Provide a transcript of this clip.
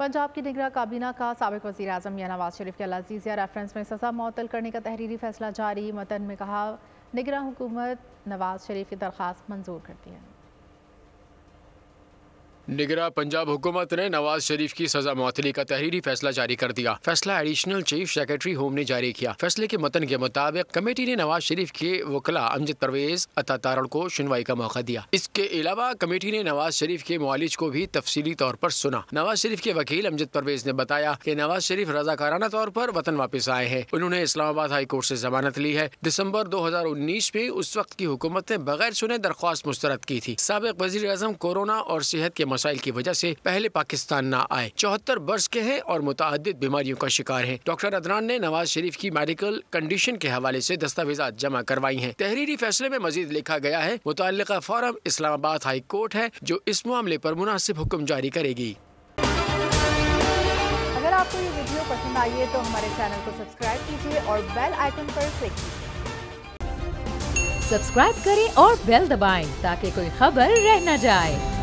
पंजाब की निगरां काबीना का साबिक वज़ीर आज़म मियां नवाज शरीफ के अल-अज़ीज़िया रेफरेंस में सज़ा मुअत्तल करने का तहरीरी फैसला जारी। मतन में कहा, निगरां हुकूमत नवाज शरीफ की दरख्वास्त मंजूर करती है। निगरां पंजाब हुकूमत ने नवाज शरीफ की सजा मुअत्तली का तहरीरी फैसला जारी कर दिया। फैसला एडिशनल चीफ सेक्रेटरी होम ने जारी किया। फैसले के मतन के मुताबिक कमेटी ने नवाज शरीफ के वकला अमजद परवेज अता तारड़ को सुनवाई का मौका दिया। इसके अलावा कमेटी ने नवाज शरीफ के मुआलिज को भी तफसीली तौर पर सुना। नवाज शरीफ के वकील अमजद परवेज ने बताया कि नवाज शरीफ रजाकाराना तौर पर वतन वापस आए हैं। उन्होंने इस्लामाबाद हाई कोर्ट से जमानत ली है। दिसंबर 2019 में उस वक्त की हुकूमत ने बगैर सुने दरख्वास्त मुस्तरद की थी। साबिक वज़ीर आज़म कोरोना और सेहत के मसाइल की वजह से पहले पाकिस्तान न आए। 74 वर्ष के हैं और मुतअद्दिद बीमारियों का शिकार हैं। डॉक्टर अदनान ने नवाज शरीफ की मेडिकल कंडीशन के हवाले से दस्तावेजात जमा करवाई हैं। तहरीरी फैसले में मजीद लिखा गया है, मुतअल्लिका फोरम इस्लामाबाद हाई कोर्ट है जो इस मामले पर मुनासिब हुक्म जारी करेगी। अगर आपको ये वीडियो पसंद आई है तो हमारे चैनल को सब्सक्राइब कीजिए और बेल आइकन पर क्लिक कीजिए। सब्सक्राइब करें और बेल दबाएं ताकि कोई खबर रह न जाए।